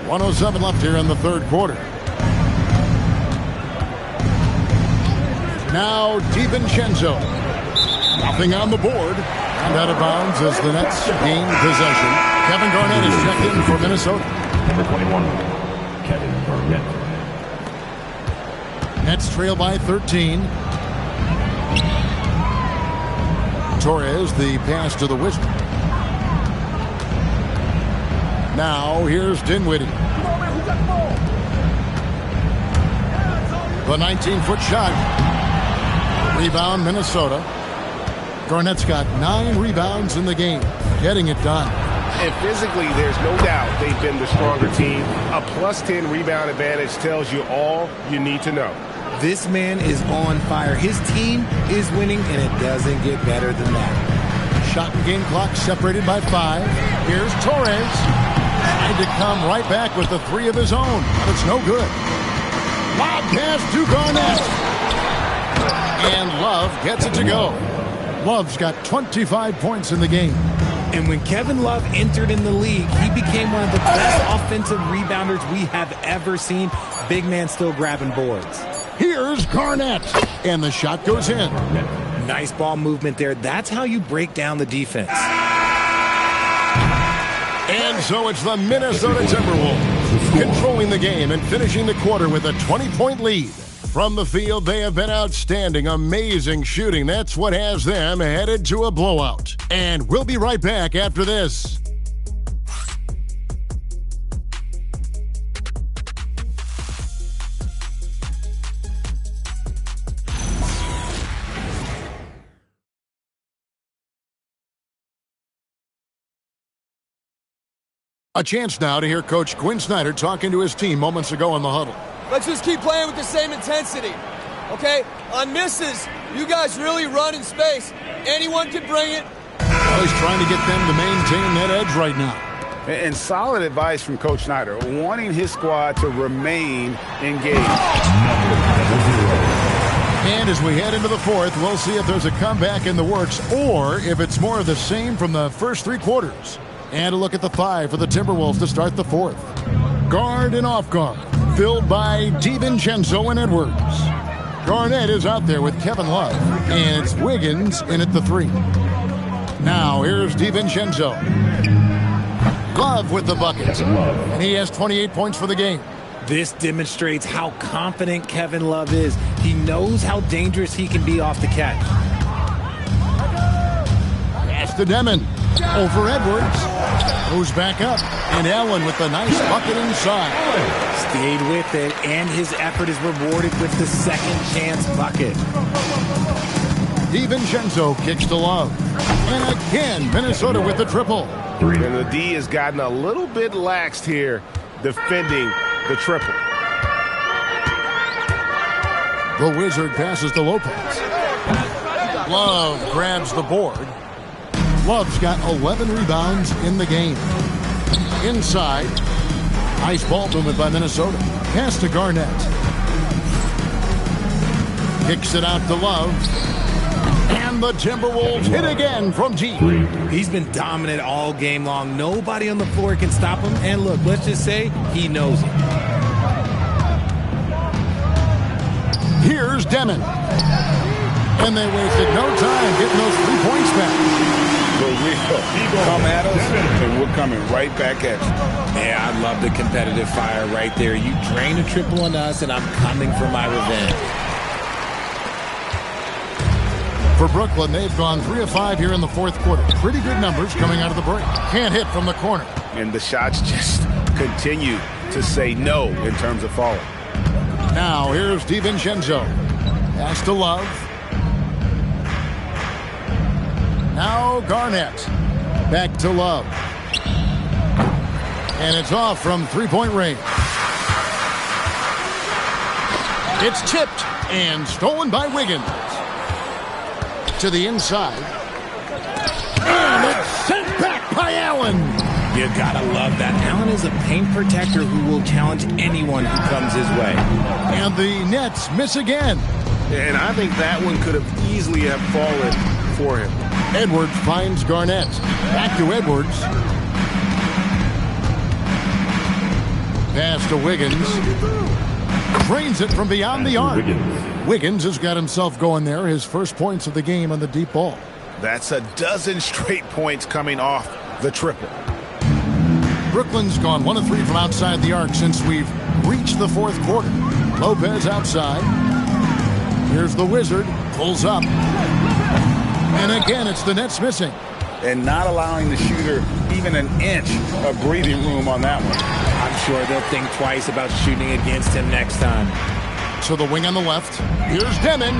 .107 left here in the third quarter. Now DiVincenzo. Nothing on the board. And out of bounds as the Nets gain possession. Kevin Garnett is checked in for Minnesota. Number 21, Kevin Garnett. Nets trail by 13. Torres, the pass to the Wizard. Now here's Dinwiddie. The 19-foot shot. Rebound, Minnesota. Garnett's got 9 rebounds in the game. Getting it done. And physically, there's no doubt they've been the stronger team. A +10 rebound advantage tells you all you need to know. This man is on fire. His team is winning, and it doesn't get better than that. Shot and game clock separated by 5. Here's Torres. Trying to come right back with the 3 of his own, but it's no good. Lob pass to Garnett. And Love gets it to go. Love's got 25 points in the game. And when Kevin Love entered in the league, he became one of the best offensive rebounders we have ever seen. Big man still grabbing boards. Here's Garnett. And the shot goes in. Nice ball movement there. That's how you break down the defense. And so it's the Minnesota Timberwolves controlling the game and finishing the quarter with a 20-point lead. From the field, they have been outstanding, amazing shooting. That's what has them headed to a blowout. And we'll be right back after this. A chance now to hear Coach Quinn Snyder talking to his team moments ago in the huddle. Let's just keep playing with the same intensity, okay? On misses, you guys really run in space. Anyone can bring it. Well, he's trying to get them to maintain that edge right now. And solid advice from Coach Snyder, wanting his squad to remain engaged. And as we head into the fourth, we'll see if there's a comeback in the works or if it's more of the same from the first 3 quarters. And a look at the 5 for the Timberwolves to start the fourth. Guard and off guard, filled by DiVincenzo and Edwards. Garnett is out there with Kevin Love, and it's Wiggins in at the 3. Now here's DiVincenzo. Love with the bucket, and he has 28 points for the game. This demonstrates how confident Kevin Love is. He knows how dangerous he can be off the catch. Pass to Demon. Over Edwards. Goes back up. And Allen with the nice bucket inside. Stayed with it, and his effort is rewarded with the second chance bucket. DiVincenzo kicks to Love. And again, Minnesota with the triple. And the D has gotten a little bit laxed here defending the triple. The Wizard passes to Lopez. Love grabs the board. Love's got 11 rebounds in the game. Inside. Nice ball movement by Minnesota. Pass to Garnett. Kicks it out to Love. And the Timberwolves hit again from deep. He's been dominant all game long. Nobody on the floor can stop him. And look, let's just say he knows it. Here's Demon. And they wasted no time getting those 3 points back. For real. Come at us, and we're coming right back at you. Yeah, I love the competitive fire right there. You drain a triple on us, and I'm coming for my revenge. For Brooklyn, they've gone 3 of 5 here in the fourth quarter. Pretty good numbers coming out of the break. Can't hit from the corner. And the shots just continue to say no in terms of falling. Now here's DiVincenzo. Pass to Love. Now Garnett. Back to Love. And it's off from 3-point range. It's tipped and stolen by Wiggins. To the inside. And it's sent back by Allen. You gotta love that. Allen is a paint protector who will challenge anyone who comes his way. And the Nets miss again. And I think that one could have easily have fallen for him. Edwards finds Garnett. Back to Edwards. Pass to Wiggins. Drains it from beyond the arc. Wiggins has got himself going there. His first points of the game on the deep ball. That's a dozen straight points coming off the triple. Brooklyn's gone 1 of 3 from outside the arc since we've reached the fourth quarter. Lopez outside. Here's the Wizard. Pulls up. And again, it's the Nets missing. And not allowing the shooter even an inch of breathing room on that one. I'm sure they'll think twice about shooting against him next time. To the wing on the left. Here's Demon.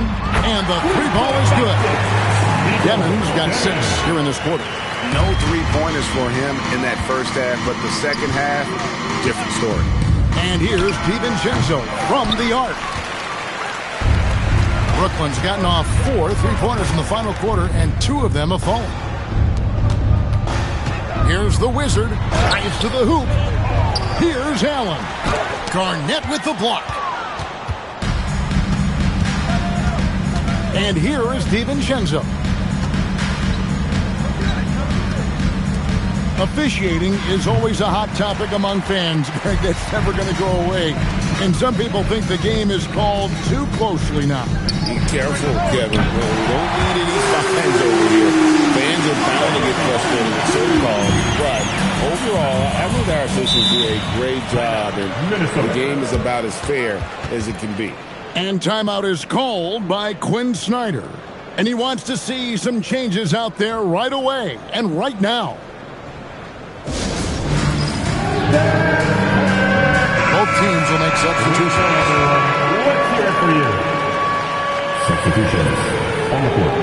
And the three ball is good. Demon's got 6 here in this quarter. No three-pointers for him in that first half, but the second half, different story. And here's DiVincenzo from the arc. Brooklyn's gotten off 4 3-pointers in the final quarter, and 2 of them have fallen. Here's the Wizard. Dives to the hoop. Here's Allen. Garnett with the block. And here is DiVincenzo. Officiating is always a hot topic among fans, Greg. That's never going to go away. And some people think the game is called too closely now. Be careful, Kevin. We don't need any fines over here. Fans are bound to get frustrated with certain calls. But overall, I think our officials do a great job. And the game is about as fair as it can be. And timeout is called by Quinn Snyder. And he wants to see some changes out there right away and right now. Both teams will make substitutions. Let's hear it for you. Substitutions on the court.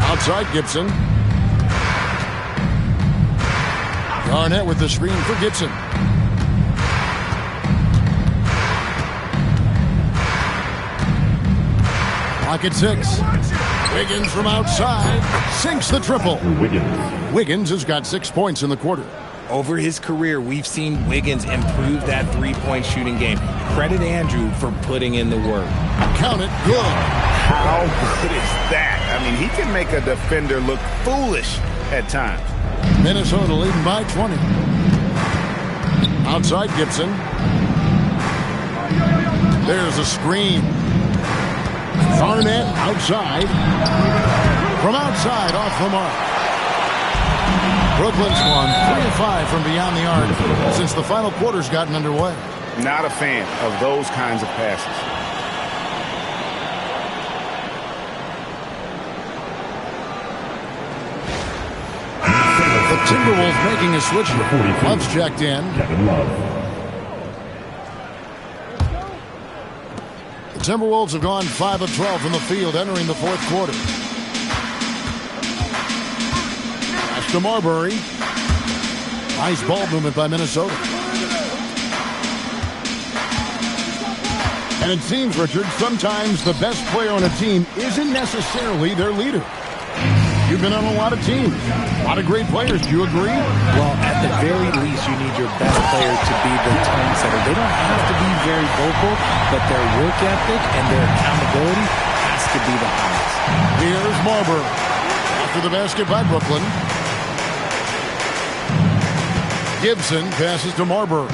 Outside Gibson. Garnett with the screen for Gibson. Clock at 6. Wiggins from outside sinks the triple. Wiggins has got 6 points in the quarter. Over his career, we've seen Wiggins improve that three-point shooting game. Credit Andrew for putting in the work. Count it, good. How good is that? I mean, he can make a defender look foolish at times. Minnesota leading by 20. Outside Gibson. There's a screen. Garnett outside. From outside, off the mark. Brooklyn's won 3 of 5 from beyond the arc since the final quarter's gotten underway. Not a fan of those kinds of passes. The Timberwolves making a switch here. Love's checked in. The Timberwolves have gone 5 of 12 from the field entering the fourth quarter. Pass to Marbury. Nice ball movement by Minnesota. And it seems, Richard, sometimes the best player on a team isn't necessarily their leader. You've been on a lot of teams. A lot of great players. Do you agree? Well, at the very least, you need your best player to be the tone setter. They don't have to be very vocal, but their work ethic and their accountability has to be the highest. Here's Marbury. After the basket by Brooklyn. Gibson passes to Marbury.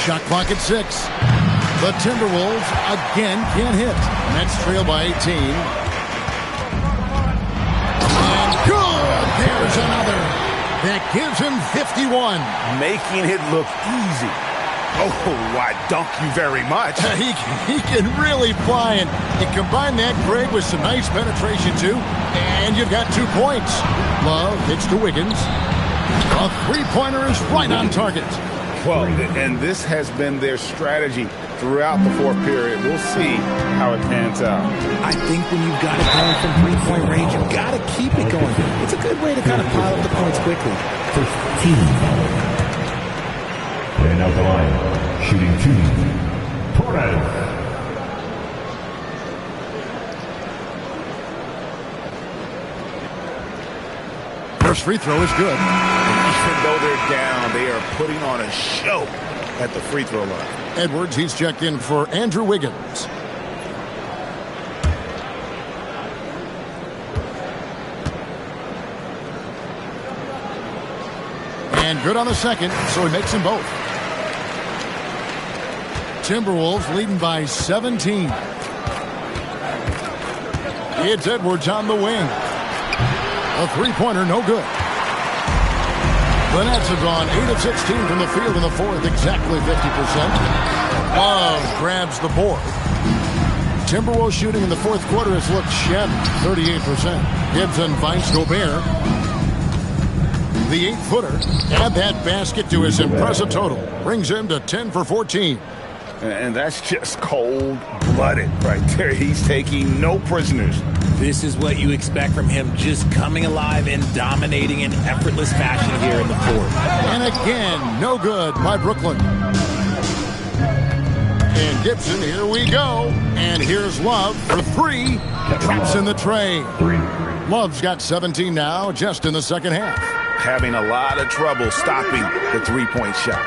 Shot clock at 6. The Timberwolves again can't hit. Nets trail by 18. And good! There's another. That gives him 51. Making it look easy. Oh, why, dunk you very much. He can really fly, and combine that, Greg, with some nice penetration, too. And you've got 2 points. Love hits to Wiggins. A three-pointer is right on target. Well, and this has been their strategy throughout the fourth period. We'll see how it pans out. I think when you've got it going from three-point range, you've got to keep it going. It's a good way to kind of pile up the points quickly. First team. And out the line, shooting 2. Torres. First free throw is good. Even though they're down, they are putting on a show at the free throw line. Edwards, he's checked in for Andrew Wiggins. And good on the second, so he makes them both. Timberwolves leading by 17. It's Edwards on the wing. A three-pointer, no good. The Nets have gone 8 of 16 from the field in the fourth, exactly 50%. Love grabs the board. Timberwolves shooting in the fourth quarter has looked shabby, 38%. Gibson finds Gobert. The 8-footer. Add that basket to his impressive total. Brings him to 10 for 14. And that's just cold-blooded right there. He's taking no prisoners. This is what you expect from him, just coming alive and dominating in effortless fashion here in the fourth. And again, no good by Brooklyn. And Gibson, here we go. And here's Love for three. Traps in the tray. Love's got 17 now, just in the second half. Having a lot of trouble stopping the three-point shot.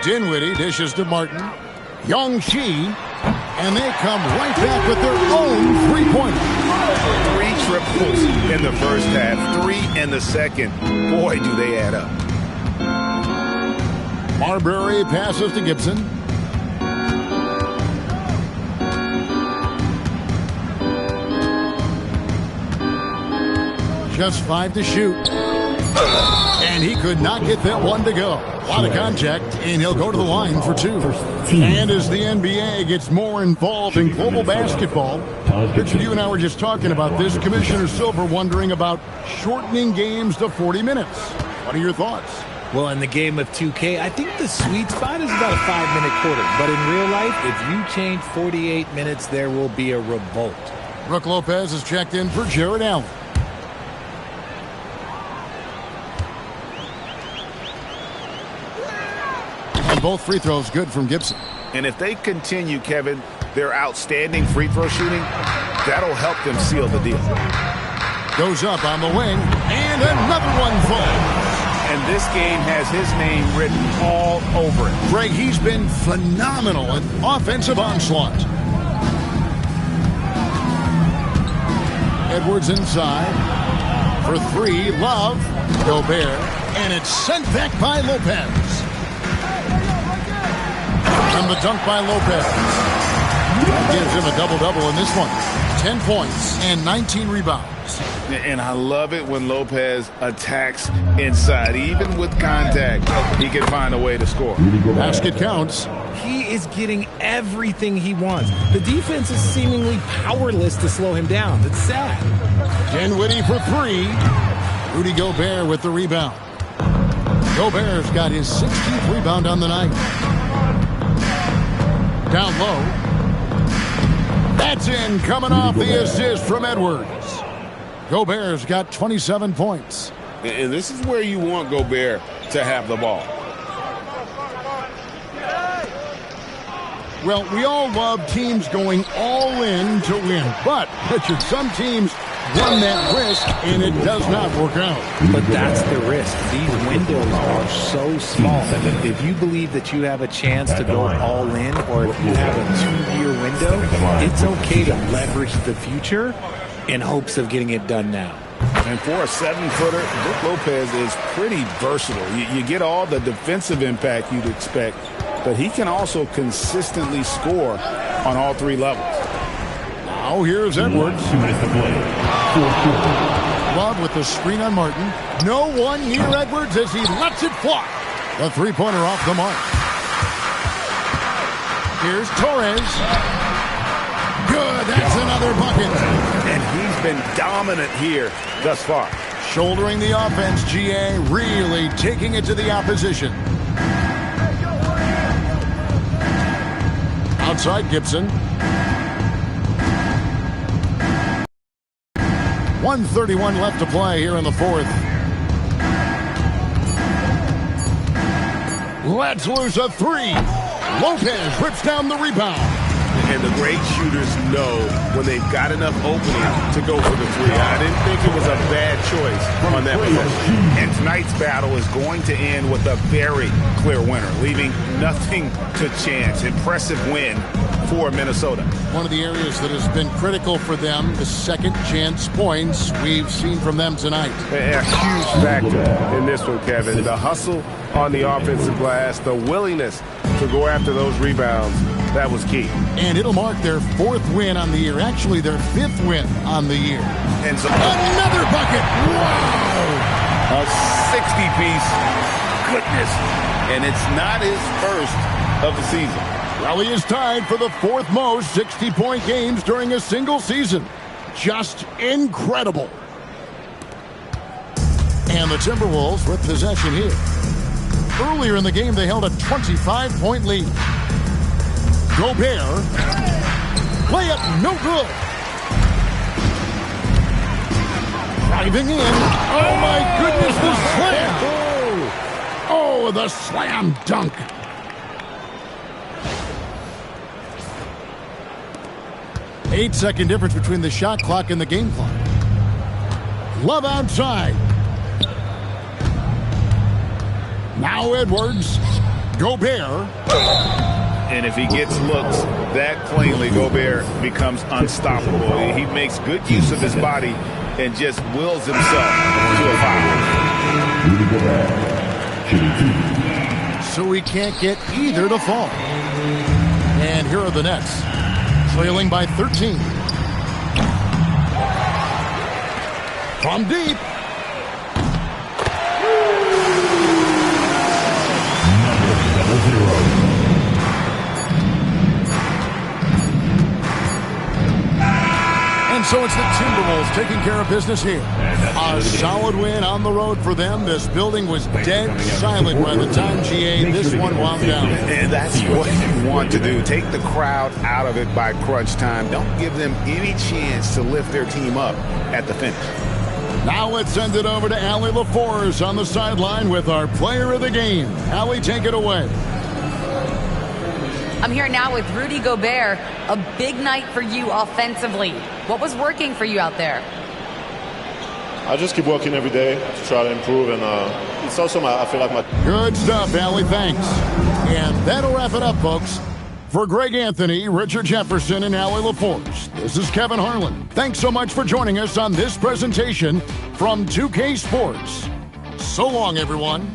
Dinwiddie dishes to Martin. Young-Chi. And they come right back with their own three-pointer. 3 triples in the first half, 3 in the second. Boy, do they add up. Marbury passes to Gibson. Just 5 to shoot. And he could not get that one to go. A lot of contact, and he'll go to the line for 2. And as the NBA gets more involved in global basketball, Richard, you and I were just talking about this. Commissioner Silver wondering about shortening games to 40 minutes. What are your thoughts? Well, in the game of 2K, I think the sweet spot is about a 5-minute quarter. But in real life, if you change 48 minutes, there will be a revolt. Brook Lopez is checked in for Jared Allen. And both free throws good from Gibson. And if they continue, Kevin, their outstanding free throw shooting, that'll help them seal the deal. Goes up on the wing, and another one falls. And this game has his name written all over it. Greg, he's been phenomenal at offensive onslaught. Edwards inside for 3. Love. Gobert. And it's sent back by Lopez. And the dunk by Lopez. That gives him a double-double in this one. 10 points and 19 rebounds. And I love it when Lopez attacks inside. Even with contact, he can find a way to score. Basket counts. He is getting everything he wants. The defense is seemingly powerless to slow him down. It's sad. Dinwiddie for 3. Rudy Gobert with the rebound. Gobert's got his 16th rebound on the night. Down low. That's in, coming off the assist from Edwards. Gobert's got 27 points. And this is where you want Gobert to have the ball. Well, we all love teams going all in to win. But, Richard, some teams run that risk, and it does not work out. But that's the risk. These windows are so small that if you believe that you have a chance to go all in, or if you have a 2-year window, it's okay to leverage the future in hopes of getting it done now. And for a 7-footer, Brook Lopez is pretty versatile. You get all the defensive impact you'd expect, but he can also consistently score on all 3 levels. Now here's Edwards. 2 minutes to play. Love with the screen on Martin. No one near Edwards as he lets it fly. The three-pointer off the mark. Here's Torres. Good, that's another bucket. And he's been dominant here thus far. Shouldering the offense, GA, really taking it to the opposition. Outside Gibson. 1:31 left to play here in the fourth. Lets loose a 3. Lopez rips down the rebound. And the great shooters know when they've got enough opening to go for the 3. I didn't think it was a bad choice on that possession. And tonight's battle is going to end with a very clear winner, leaving nothing to chance. Impressive win for Minnesota. One of the areas that has been critical for them, the second chance points we've seen from them tonight. A huge factor in this one, Kevin. The hustle on the offensive glass, the willingness to go after those rebounds, that was key. And it'll mark their 4th win on the year. Actually, their 5th win on the year. And so another bucket. Wow. A 60-piece. Goodness. And it's not his first of the season. Well, he is tied for the 4th most 60-point games during a single season. Just incredible. And the Timberwolves with possession here. Earlier in the game, they held a 25-point lead. Gobert. Layup, no good. Driving in. Oh, my goodness, the slam. Oh, the slam dunk. Eight-second difference between the shot clock and the game clock. Love outside. Now Edwards. Gobert. And if he gets looks that cleanly, Gobert becomes unstoppable. He makes good use of his body and just wills himself to a foul. So he can't get either to fall. And here are the Nets, trailing by 13. From deep. And so it's the Timberwolves taking care of business here. A solid win on the road for them. This building was dead silent by the time GA this one wound down. And that's what you want to do. Take the crowd out of it by crunch time. Don't give them any chance to lift their team up at the finish. Now let's send it over to Allie LaForce on the sideline with our player of the game. Allie, take it away. I'm here now with Rudy Gobert. A big night for you offensively. What was working for you out there? I just keep working every day to try to improve, and it's also I feel like my... Good stuff, Allie. Thanks. And that'll wrap it up, folks. For Greg Anthony, Richard Jefferson, and Allie LaForce, this is Kevin Harlan. Thanks so much for joining us on this presentation from 2K Sports. So long, everyone.